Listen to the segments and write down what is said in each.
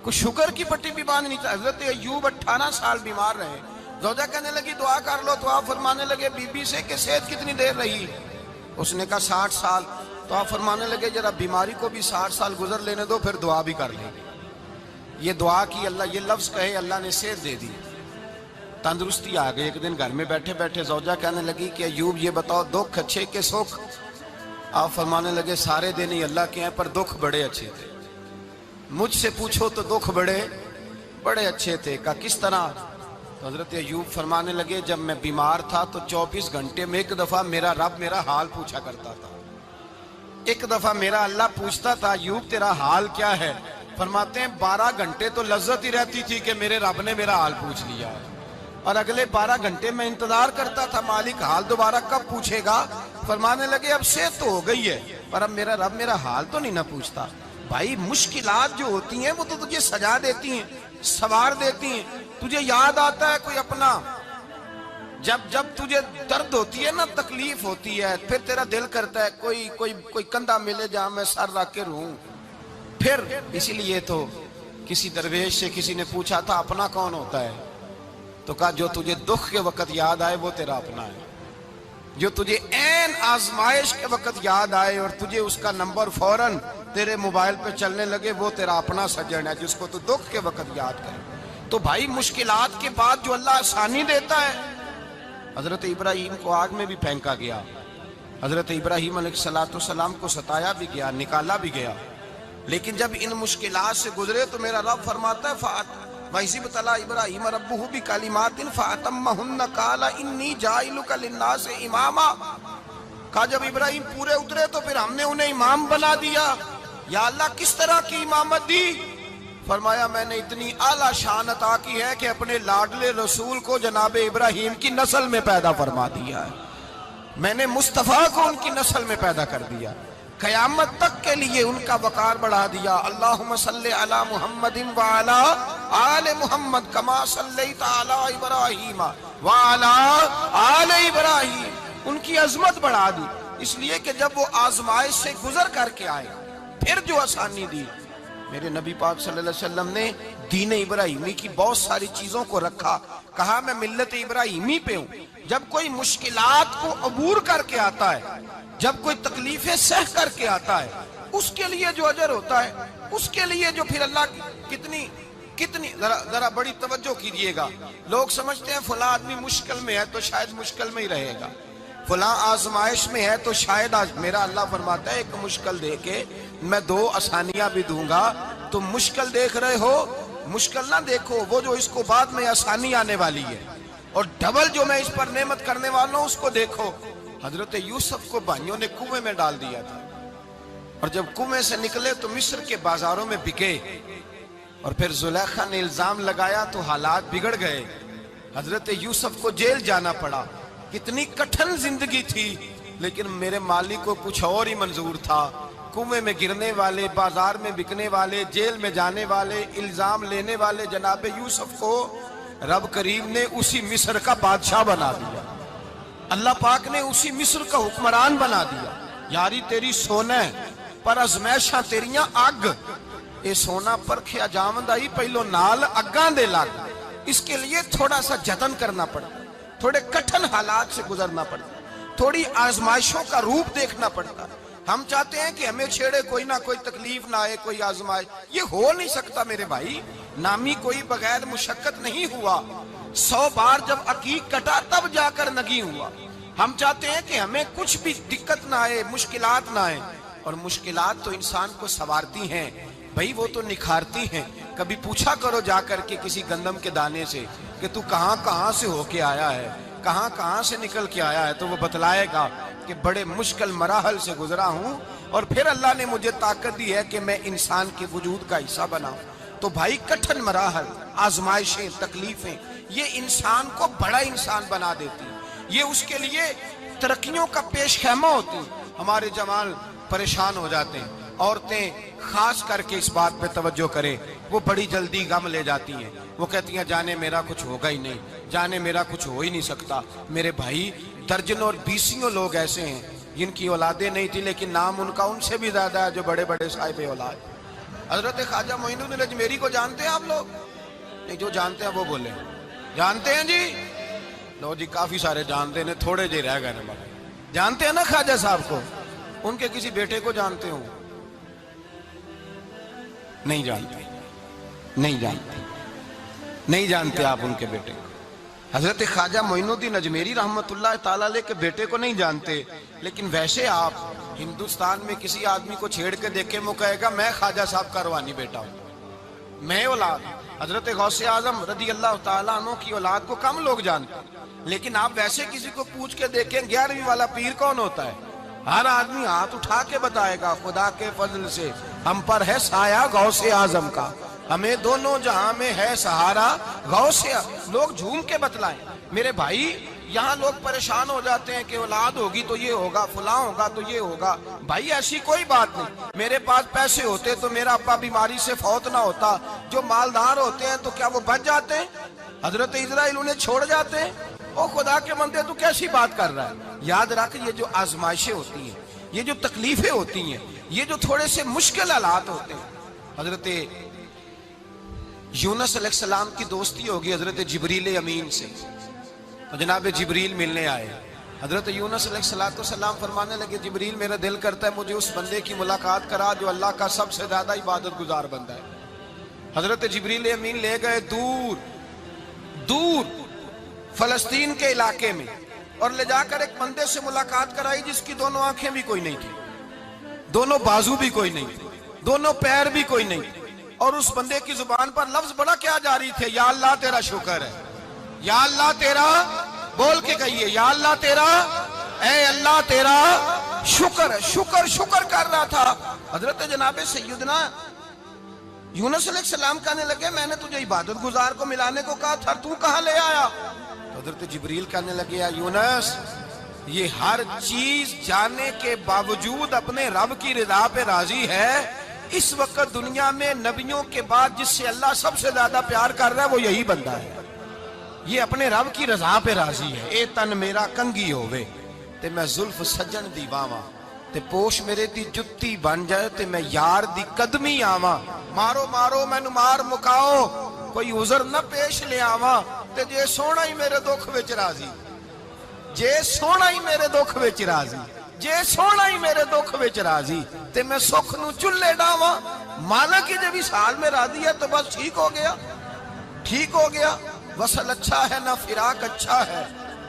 کوئی شکر کی پٹی بھی باندھ نہیں تھا. حضرت ایوب 18 سال بیمار رہے. زوجہ کہنے لگی دعا کر لو, تو آپ فرمانے لگے بی بی سے کہ صحت کتنی دیر رہی؟ اس نے کہا 60 سال. تو آپ فرمانے لگے ذرا بیماری کو بھی 60 سال گزر لینے دو, پھر دعا بھی کر لیں گے. یہ دعا کی, اللہ یہ لفظ کہے, اللہ نے صحت دے دی, تندرستی آ گئی. ایک دن گھر میں بیٹھے بیٹھے زوجہ کہنے لگی کہ ایوب یہ بتاؤ دکھ اچھے کہ سکھ؟ آپ فرمانے لگے سارے دن ہی اللہ کے ہیں, پر دکھ بڑے اچھے تھے. مجھ سے پوچھو تو دکھ بڑے اچھے تھے. کہا کس طرح؟ تو حضرت ایوب فرمانے لگے جب میں بیمار تھا تو 24 گھنٹے میں ایک دفعہ میرا رب میرا حال پوچھا کرتا تھا. ایک دفعہ میرا اللہ پوچھتا تھا ایوب تیرا حال کیا ہے؟ فرماتے ہیں 12 گھنٹے تو لذت ہی رہتی تھی کہ میرے رب نے میرا حال پوچھ لیا, اور اگلے 12 گھنٹے میں انتظار کرتا تھا مالک حال دوبارہ کب پوچھے گا. فرمانے لگے اب صحت تو ہو گئی ہے, پر اب میرا رب میرا حال تو نہیں نہ پوچھتا. بھائی مشکلات جو ہوتی ہیں وہ تو تجھے سجا دیتی ہیں, سوار دیتی ہیں. تجھے یاد آتا ہے کوئی اپنا, جب تجھے درد ہوتی ہے نا, تکلیف ہوتی ہے, پھر تیرا دل کرتا ہے کوئی کندھا ملے جہاں میں سر رکھ کے رہوں. پھر اسی لیے تو کسی درویش سے کسی نے پوچھا تھا اپنا کون ہوتا ہے؟ تو کہا جو تجھے دکھ کے وقت یاد آئے وہ تیرا اپنا ہے. جو تجھے عین آزمائش کے وقت یاد آئے اور تجھے اس کا نمبر فوراً تیرے موبائل پہ چلنے لگے, وہ تیرا اپنا سجن ہے جس کو تو دکھ کے وقت یاد کرے. تو بھائی مشکلات کے بعد جو اللہ آسانی دیتا ہے. حضرت ابراہیم کو آگ میں بھی پھینکا گیا, حضرت ابراہیم علیہ السلام کو ستایا بھی گیا, نکالا بھی گیا, لیکن جب ان مشکلات سے گزرے تو میرا رب فرماتا ہے وَإِذِ ابْتَلَىٰ إِبْرَاهِيمَ رَبُّهُ بِكَلِمَاتٍ فَأَتَمَّهُنَّ قَالَ إِنِّي جَاعِلُكَ لِلنَّاسِ إِمَامًا. کہا جب ابراہیم پورے اترے تو پھر ہم نے انہیں امام بنا دیا. یا اللہ کس طرح کی امامت دی؟ فرمایا میں نے اتنی اعلیٰ شان عطا کی ہے کہ اپنے لاڈلے رسول کو جناب ابراہیم کی نسل میں پیدا فرما دیا ہے. میں نے مصطفیٰ کو ان کی نسل میں پیدا کر دیا, قیامت تک کے لیے ان کا وقار بڑھا دیا. اللہم صلی علی محمد وعلی آل محمد کما صلیت علی ابراہیم وعلی آل ابراہیم. ان کی عظمت بڑھا دی, اس لیے کہ جب وہ آزمائش سے گزر کر کے آئے پھر جو آسانی دی. میرے نبی پاک صلی اللہ علیہ وسلم نے دین ابراہیمی کی بہت ساری چیزوں کو رکھا, کہا میں ملت ابراہیمی پہ ہوں. جب کوئی مشکلات کو عبور کر کے آتا ہے, جب کوئی تکلیفیں سہ کر کے آتا ہے, اس کے لیے جو اجر ہوتا ہے, اس کے لیے جو پھر اللہ کتنی ذرا بڑی توجہ کیجئے گا. لوگ سمجھتے ہیں فلاں آدمی مشکل میں ہے تو شاید مشکل میں ہی رہے گا, فلاں آزمائش میں ہے تو شاید میرا اللہ فرماتا ہے ایک مشکل دے کے میں 2 آسانیاں بھی دوں گا. تم مشکل دیکھ رہے ہو, مشکل نہ دیکھو, وہ جو اس کو بعد میں آسانی آنے والی ہے, اور ڈبل جو میں اس پر نعمت کرنے والا ہوں اس کو دیکھو. حضرت یوسف کو بھائیوں نے کنویں میں ڈال دیا تھا, اور جب کنویں سے نکلے تو مصر کے بازاروں میں بکے, اور پھر زلیخا نے الزام لگایا تو حالات بگڑ گئے. حضرت یوسف کو جیل جانا پڑا. کتنی کٹھن زندگی تھی, لیکن میرے مالک کو کچھ اور ہی منظور تھا. کنویں میں گرنے والے, بازار میں بکنے والے, جیل میں جانے والے, الزام لینے والے جناب یوسف کو رب کریم نے اسی مصر کا بادشاہ بنا دیا. اللہ پاک نے اسی مصر کا حکمران بنا دیا. یاری تیری سونا ہے پر ازمیشاں تیریاں اگ, اے سونا پرکھیا جاوندائی پہلو نال اگاں دے لگ. اس کے لیے تھوڑا سا جتن کرنا پڑتا, تھوڑے کٹھن حالات سے گزرنا پڑتا, تھوڑی آزمائشوں کا روپ دیکھنا پڑتا. ہم چاہتے ہیں کہ ہمیں چھیڑے کوئی نہ کوئی تکلیف نہ آئے, کوئی آزمائش. یہ ہو نہیں سکتا میرے بھائی, نامی کوئی بغیر مشقت نہیں ہوا. 100 بار جب عقیق کٹا تب جا کر نگی ہوا. ہم چاہتے ہیں کہ ہمیں کچھ بھی دقت نہ آئے, مشکلات نہ آئے, اور مشکلات تو انسان کو سنوارتی ہیں بھائی, وہ تو نکھارتی ہیں. کبھی پوچھا کرو جا کر کے کسی گندم کے دانے سے کہ تو کہاں سے ہو کے آیا ہے, کہاں سے نکل کے آیا ہے, تو وہ بتلائے گا کہ بڑے مشکل مراحل سے گزرا ہوں, اور پھر اللہ نے مجھے طاقت دی ہے کہ میں انسان کے وجود کا حصہ بناؤں. تو بھائی کٹھن مراحل, آزمائشیں, تکلیفیں, یہ انسان کو بڑا انسان بنا دیتی ہیں. یہ اس کے لیے ترقیوں کا پیش خیمہ ہوتی ہیں. ہمارے جوان پریشان ہو جاتے ہیں, عورتیں خاص کر کے اس بات پہ توجہ کریں, وہ بڑی جلدی غم لے جاتی ہیں. وہ کہتی ہیں جانے میرا کچھ ہوگا ہی نہیں, جانے میرا کچھ ہو ہی نہیں سکتا. میرے بھائی درجنوں اور بیسیوں لوگ ایسے ہیں جن کی اولادیں نہیں تھی, لیکن نام ان کا ان سے بھی زیادہ ہے جو بڑے بڑے صاحب اولاد. حضرت خواجہ معین الدین اجمیری کو جانتے ہیں آپ لوگ؟ نہیں، جو جانتے ہیں وہ بولے جانتے ہیں جی؟ لو جی، کافی سارے جانتے ہیں، تھوڑے جی رہ گئے نا۔ جانتے ہیں نا خواجہ صاحب کو؟ ان کے کسی بیٹے کو جانتے ہوں؟ نہیں جانتے، نہیں جانتے، نہیں جانتے آپ ان کے بیٹے کو۔ حضرت خواجہ معین الدین اجمیری رحمت اللہ تعالیٰ علیہ کے بیٹے کو نہیں جانتے، لیکن ویسے آپ ہندوستان میں کسی آدمی کو چھیڑ کے دیکھیں، وہ کہے گا میں خواجہ صاحب کا روحانی بیٹا ہوں، میں اولاد۔ حضرت غوث اعظم رضی اللہ تعالیٰ عنہ کی اولاد کو کم لوگ جانتے ہیں، لیکن آپ ویسے کسی کو پوچھ کے دیکھیں 11ویں والا پیر کون ہوتا ہے، ہر آدمی ہاتھ اٹھا کے بتائے گا خدا کے فضل سے ہم پر ہے سایہ غوث اعظم کا، ہمیں دونوں جہاں میں ہے سہارا غوث۔ لوگ جھوم کے بتلائیں میرے بھائی، یہاں لوگ پریشان ہو جاتے ہیں کہ اولاد ہوگی تو یہ ہوگا، فلاں ہوگا تو یہ ہوگا۔ بھائی ایسی کوئی بات نہیں، میرے پاس پیسے ہوتے تو میرا ابا بیماری سے فوت نہ ہوتا۔ جو مالدار ہوتے ہیں تو کیا وہ بچ جاتے ہیں؟ حضرت اسرائیل انہیں چھوڑ جاتے ہیں؟ او خدا کے بندے، تو کیسی بات کر رہا ہے؟ یاد رکھ، یہ جو آزمائشیں ہوتی ہیں، یہ جو تکلیفیں ہوتی ہیں، یہ جو تھوڑے سے مشکل حالات ہوتے ہیں۔ حضرت یونس علیہ السلام کی دوستی ہوگی حضرت جبریل امین سے، جناب جبریل ملنے آئے۔ حضرت یونس علیہ السلام فرمانے لگے جبریل میرا دل کرتا ہے مجھے اس بندے کی ملاقات کرا جو اللہ کا سب سے زیادہ عبادت گزار بندہ ہے۔ حضرت جبریل امین لے گئے دور دور فلسطین کے علاقے میں، اور لے جا کر ایک بندے سے ملاقات کرائی جس کی دونوں آنکھیں بھی کوئی نہیں تھی، دونوں بازو بھی کوئی نہیں تھی، دونوں پیر بھی کوئی نہیں تھی، اور اس بندے کی زبان پر لفظ بڑا کیا جاری تھے، یا اللہ تیرا شکر ہے، یا اللہ تیرا، بول کے کہیے یا اللہ تیرا، اے اللہ تیرا شکر ہے۔ شکر شکر کر رہا تھا۔ حضرت جناب سیدنا یونس علیہ السلام کہنے لگے میں نے تجھے عبادت گزار کو ملانے کو کہا تھا، تو کہاں لے آیا؟ حضرت جبریل کہنے لگے یا یونس، یہ ہر چیز جانے کے باوجود اپنے رب کی رضا پہ راضی ہے۔ اس وقت دنیا میں نبیوں کے بعد جس سے اللہ سب سے زیادہ پیار کر رہا ہے وہ یہی بندہ ہے، یہ اپنے رب کی رضا پہ راضی ہے۔ اے تن میرا کنگی ہووے تے میں زلف سجن دی واواں، تے پوش میرے دی جتی بن جائے تے میں یار دی قدمی آواں، مارو مارو مینو مار مکاؤ کوئی عذر نہ پیش لے آواں، تے جے سونا ہی میرے دکھ وچ راضی، جے سونا ہی میرے دکھ وچ راضی، جے سونا ہی میرے دکھ وچ راضی تے میں سکھ نو چلے ڈاواں۔ مالک کی جب اس حال میں راضی ہے تو بس ٹھیک ہو گیا، ٹھیک ہو گیا۔ وصل اچھا ہے نہ فراق اچھا ہے،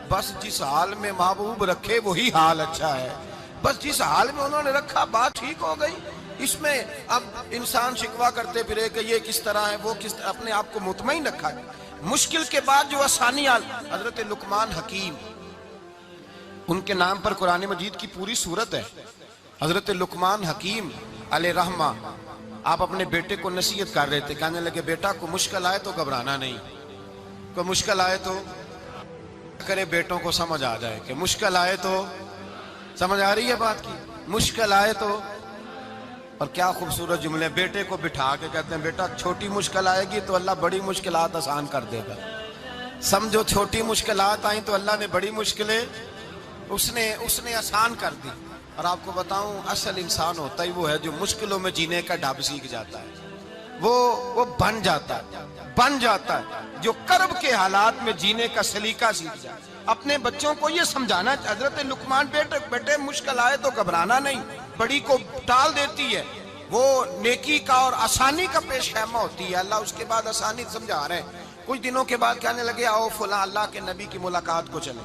بس جس حال میں محبوب رکھے وہی حال اچھا ہے۔ بس جس حال میں انہوں نے رکھا بات ٹھیک ہو گئی۔ اس میں اب انسان شکوہ کرتے پھرے کہ یہ کس طرح ہے، وہ کس طرح، اپنے آپ کو مطمئن رکھا ہے۔ مشکل کے بعد جو آسانی حضرت لقمان حکیم، ان کے نام پر قرآن مجید کی پوری سورت ہے۔ حضرت لقمان حکیم علیہ رحمہ آپ اپنے بیٹے کو نصیحت کر رہے تھے، کہنے لگے بیٹا کو مشکل آئے تو گھبرانا نہیں، کوئی مشکل آئے تو کرے بیٹوں کو سمجھ آ جائے کہ مشکل آئے تو، سمجھ آ رہی ہے بات کی، مشکل آئے تو۔ اور کیا خوبصورت جملے، بیٹے کو بٹھا کے کہتے ہیں بیٹا چھوٹی مشکل آئے گی تو اللہ بڑی مشکلات آسان کر دے گا، سمجھو چھوٹی مشکلات آئیں تو اللہ نے بڑی مشکلیں اس نے آسان کر دی۔ اور آپ کو بتاؤں اصل انسان ہوتا ہی وہ ہے جو مشکلوں میں جینے کا ڈھب سیکھ جاتا ہے، وہ بن جاتا ہے، جو کرب کے حالات میں جینے کا سلیقہ سیکھ جائے۔ اپنے بچوں کو یہ سمجھانا، حضرت لقمان بیٹے مشکل آئے تو گھبرانا نہیں، بڑی کو ٹال دیتی ہے، وہ نیکی کا اور آسانی کا پیش خیمہ ہوتی ہے۔ اللہ اس کے بعد آسانی سمجھا رہے ہیں۔ کچھ دنوں کے بعد کہنے لگے آؤ فلاں اللہ کے نبی کی ملاقات کو چلیں،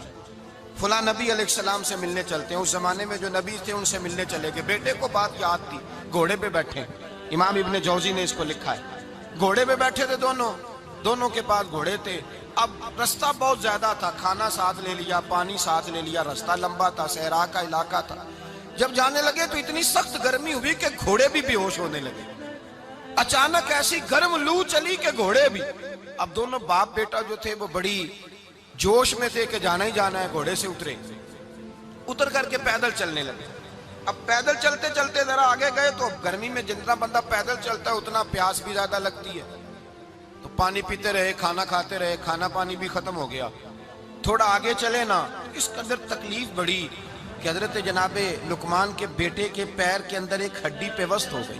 فلاں نبی علیہ السلام سے ملنے چلتے ہیں۔ اس زمانے میں جو نبی تھے ان سے ملنے چلے گئے۔ بیٹے کو بات یاد تھی، گھوڑے پہ بیٹھے، امام ابن جوزی نے اس کو لکھا ہے، گھوڑے پہ بیٹھے تھے دونوں کے پاس گھوڑے تھے۔ اب رستہ بہت زیادہ تھا، کھانا ساتھ لے لیا، پانی ساتھ لے لیا، رستہ لمبا تھا، صحرا کا علاقہ تھا۔ جب جانے لگے تو اتنی سخت گرمی ہوئی کہ گھوڑے بھی بے ہوش ہونے لگے، اچانک ایسی گرم لو چلی کہ گھوڑے بھی۔ اب دونوں باپ بیٹا جو تھے وہ بڑی جوش میں تھے کہ جانا ہی جانا ہے، گھوڑے سے اتر کر کے پیدل چلنے لگے۔ اب پیدل چلتے چلتے ذرا آگے گئے تو گرمی میں جتنا بندہ پیدل چلتا ہے اتنا پیاس بھی زیادہ لگتی ہے، تو پانی پیتے رہے، کھانا کھاتے رہے، کھانا پانی بھی ختم ہو گیا۔ تھوڑا آگے چلے نا، اس قدر تکلیف بڑی کہ حضرت جناب لقمان کے بیٹے کے پیر کے اندر ایک ہڈی پیوست ہو گئی،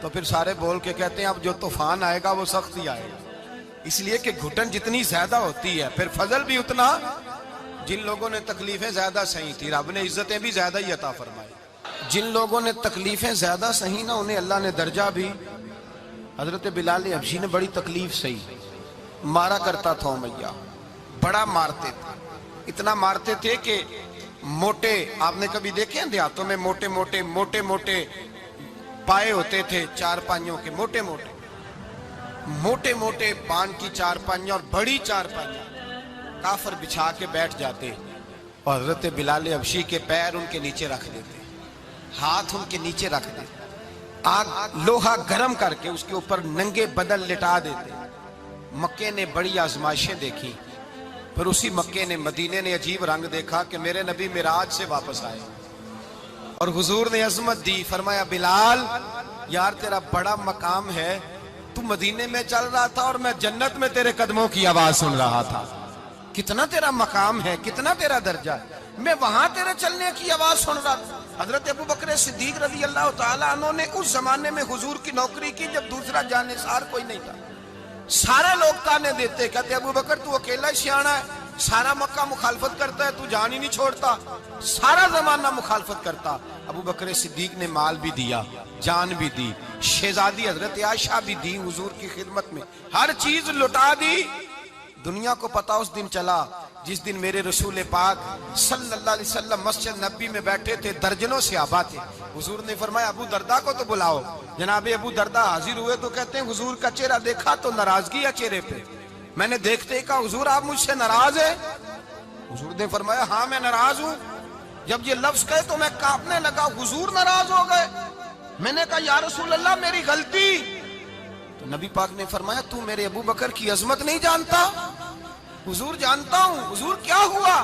تو پھر سارے بول کے کہتے ہیں اب جو طوفان آئے گا وہ سخت ہی آئے گا، اس لیے کہ گھٹن جتنی زیادہ ہوتی ہے پھر فضل بھی اتنا۔ جن لوگوں نے تکلیفیں زیادہ سہی تھی رب نے عزتیں بھی زیادہ ہی عطا فرمائی، جن لوگوں نے تکلیفیں زیادہ سہی نا انہیں اللہ نے درجہ بھی۔ حضرت بلال حبشی نے بڑی تکلیف سہی، مارا کرتا تھا امیہ، بڑا مارتے تھے، اتنا مارتے تھے کہ موٹے، آپ نے کبھی دیکھے ہیں دیہاتوں میں موٹے موٹے پائے ہوتے تھے چار پائیوں کے، موٹے موٹے پان کی چار پائیاں اور بڑی چار پائیاں کافر بچھا کے بیٹھ جاتے اور حضرت بلال حبشی کے پیر ان کے نیچے رکھ دیتے، ہاتھ ان کے نیچے رکھ دیتے، آگ لوہا گرم کر کے اس کے اوپر ننگے بدن لٹا دیتے۔ مکے نے بڑی آزمائشیں دیکھی، پھر اسی مکے نے مدینے نے عجیب رنگ دیکھا کہ میرے نبی معراج سے واپس آئے اور حضور نے عظمت دی، فرمایا بلال یار تیرا بڑا مقام ہے، تو مدینے میں چل رہا تھا اور میں جنت میں تیرے قدموں کی آواز سن رہا تھا، کتنا تیرا مقام ہے، کتنا تیرا درجہ ہے، میں وہاں تیرے چلنے کی آواز سن رہا تھا۔ حضرت ابو بکر صدیق رضی اللہ تعالیٰ عنہ نے اس زمانے میں حضور کی نوکری کی جب دوسرا جانثار کوئی نہیں تھا، سارے لوگ تانے دیتے، کہتے ابو بکر تو اکیلا ہی سیاںا ہے، سارا مکہ مخالفت کرتا ہے، تو جان ہی نہیں چھوڑتا، سارا زمانہ مخالفت کرتا۔ ابو بکر صدیق نے مال بھی دیا، جان بھی دی، شہزادی حضرت عائشہ بھی دی حضور کی خدمت میں، ہر چیز لٹا دی۔ دنیا کو پتا اس دن چلا جس دن میرے رسول پاک صلی اللہ علیہ وسلم مسجد نبی میں بیٹھے تھے، درجنوں صحابہ تھے، حضور نے فرمایا ابو دردہ کو تو بلاؤ۔ جناب ابو دردہ حاضر ہوئے تو کہتے ہیں حضور کا چہرہ دیکھا تو ناراضگی ہے چہرے پہ، میں نے دیکھتے ہی کہا حضور آپ مجھ سے ناراض ہیں؟ حضور نے فرمایا ہاں میں ناراض ہوں۔ جب یہ لفظ کہے تو میں کانپنے لگا، حضور ناراض ہو گئے؟ میں نے کہا یا رسول اللہ میری غلطی۔ تو نبی پاک نے فرمایا تو میرے ابو بکر کی عظمت نہیں جانتا؟ حضور جانتا ہوں۔ حضور کیا ہوا؟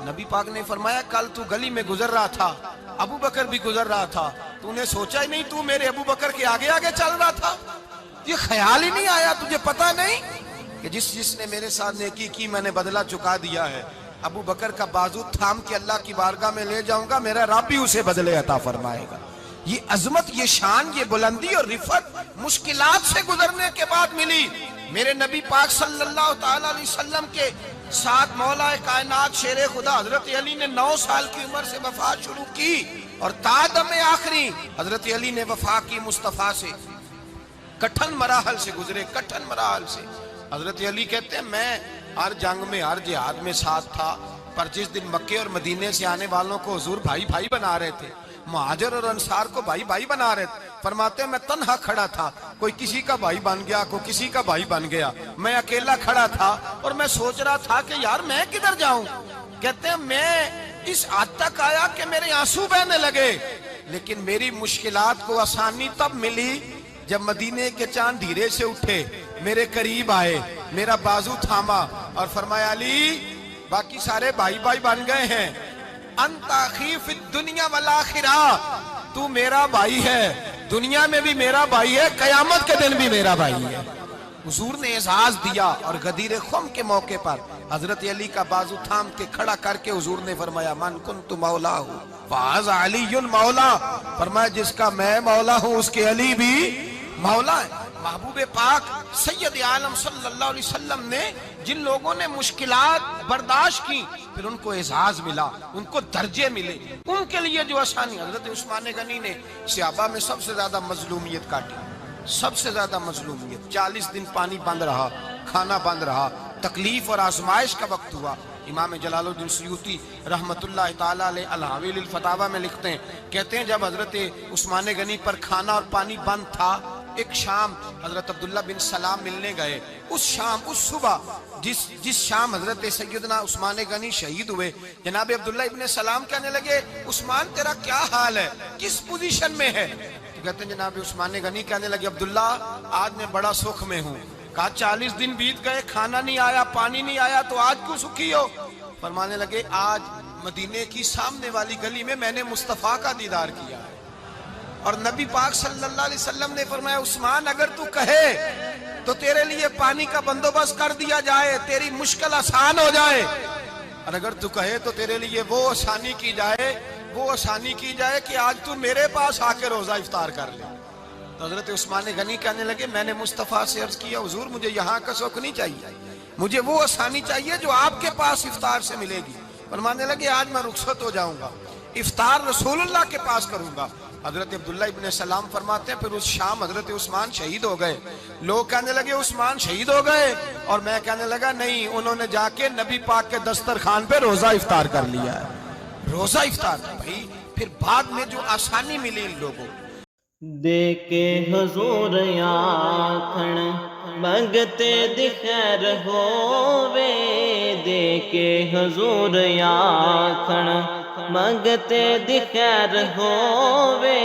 نبی پاک نے فرمایا کل تو گلی میں گزر رہا تھا، ابو بکر بھی گزر رہا تھا، تو نے سوچا ہی نہیں تو میرے ابو بکر کے آگے آگے چل رہا تھا، یہ خیال ہی نہیں آیا، تجھے پتا نہیں کہ جس نے میرے ساتھ نیکی کی میں نے بدلہ چکا دیا ہے، ابو بکر کا بازو تھام کے اللہ کی بارگاہ میں لے جاؤں گا، میرا رب بھی اسے بدلے عطا فرمائے گا۔ یہ عظمت، یہ شان، یہ بلندی اور رفعت مشکلات سے گزرنے کے بعد ملی۔ میرے نبی پاک صلی اللہ تعالی علیہ وسلم کے ساتھ مولا کائنات شیر خدا حضرت علی نے 9 سال کی عمر سے وفات شروع کی اور تا دم آخری حضرت علی نے وفا کی مصطفیٰ سے، کٹھن مراحل سے گزرے، کٹھن مراحل سے۔ حضرت علی کہتے ہیں میں ہر جنگ میں ہر جہاد میں ساتھ تھا، پر جس دن مکے اور مدینے سے آنے والوں کو حضور بھائی بھائی بنا رہے تھے، مہاجر اور انصار کو بھائی بھائی بنا رہے تھے، فرماتے ہیں میں تنہا کھڑا تھا، کوئی کسی کا بھائی بن گیا، کوئی کسی کا بھائی بن گیا، میں اکیلا کھڑا تھا اور میں سوچ رہا تھا کہ یار میں کدھر جاؤں۔ کہتے ہیں میں اس حد تک آیا کہ میرے آنسو بہنے لگے، لیکن میری مشکلات کو آسانی تب ملی جب مدینے کے چاند دھیرے سے اٹھے، میرے قریب آئے، میرا بازو تھاما اور فرمایا علی باقی سارے بھائی بھائی بن گئے ہیں، انت اخی فی الدنیا والآخرہ، تو میرا بھائی ہے، دنیا میں بھی میرا بھائی ہے، قیامت کے دن بھی میرا بھائی ہے۔ حضور نے اعزاز دیا اور غدیر خم کے موقع پر حضرت علی کا بازو تھام کے کھڑا کر کے حضور نے فرمایا من کنت مولا ہوں فہذا علی مولا، فرمایا جس کا میں مولا ہوں اس کے علی بھی مولا ہے۔ محبوب پاک سید عالم صلی اللہ علیہ وسلم نے جن لوگوں نے مشکلات برداشت کی پھر ان کو اعزاز ملا، ان کو درجے ملے، ان کے لیے جو آسانی۔ حضرت عثمان غنی نے صحابہ میں سب سے زیادہ مظلومیت کاٹی، سب سے زیادہ مظلومیت، 40 دن پانی بند رہا، کھانا بند رہا، تکلیف اور آزمائش کا وقت ہوا۔ امام جلال الدین سیوطی رحمت اللہ تعالیٰ علیہ الحاوی للفتاوی میں لکھتے ہیں، کہتے ہیں جب حضرت عثمان غنی پر کھانا اور پانی بند تھا، ایک شام حضرت عبداللہ بن سلام ملنے گئے، اس شام، اس صبح جس شام حضرت سیدنا عثمان غنی شہید ہوئے، جناب عبداللہ ابن سلام کہنے لگے عثمان تیرا کیا حال ہے، کس پوزیشن میں ہے؟ تو کہتے ہیں جناب عثمان غنی کہنے لگے عبداللہ آج میں بڑا سکھ میں ہوں۔ کہا 40 دن بیت گئے، کھانا نہیں آیا، پانی نہیں آیا، تو آج کیوں سکھی ہو؟ فرمانے لگے آج مدینے کی سامنے والی گلی میں نے مصطفیٰ کا دیدار کیا ہے، اور نبی پاک صلی اللہ علیہ وسلم نے فرمایا عثمان اگر تو کہے تو تیرے لیے پانی کا بندوبست کر دیا جائے، تیری مشکل آسان ہو جائے، اور اگر تو کہے تو تیرے لیے وہ آسانی کی جائے کہ آج تو میرے پاس آ کے روزہ افطار کر لے۔ تو حضرت عثمان غنی کہنے لگے میں نے مصطفیٰ سے عرض کیا حضور مجھے یہاں کا سوق نہیں چاہیے، مجھے وہ آسانی چاہیے جو آپ کے پاس افطار سے ملے گی۔ فرمانے لگے آج میں رخصت ہو جاؤں گا، افطار رسول اللہ کے پاس کروں گا۔ حضرت عبداللہ ابن سلام فرماتے ہیں پھر اس شام حضرت عثمان شہید ہو گئے۔ لوگ کہنے لگے عثمان شہید ہو گئے، اور میں کہنے لگا نہیں، انہوں نے جا کے نبی پاک کے دسترخوان پہ روزہ افطار کر لیا ہے۔ روزہ افطار بھائی پھر بعد میں جو آسانی ملی ان لوگوں، دے کے حضور آکھن منگتے دی خیر ہووے، دے کے حضور آکھن منگتے دی خیر ہووے،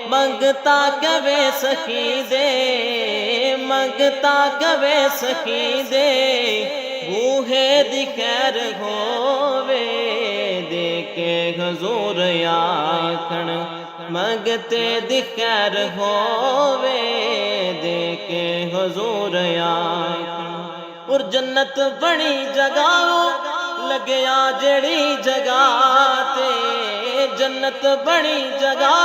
منگتا کبے سخی دے، منگتا کبے سخی دے، بوہے دی خیر ہووے، دے کے حضور آکھن منگتے دی خیر ہووے، دے کے حضور آکھن۔ اور جنت بڑی جگہ لگیا جڑی جگہ تے، جنت بڑی جگہ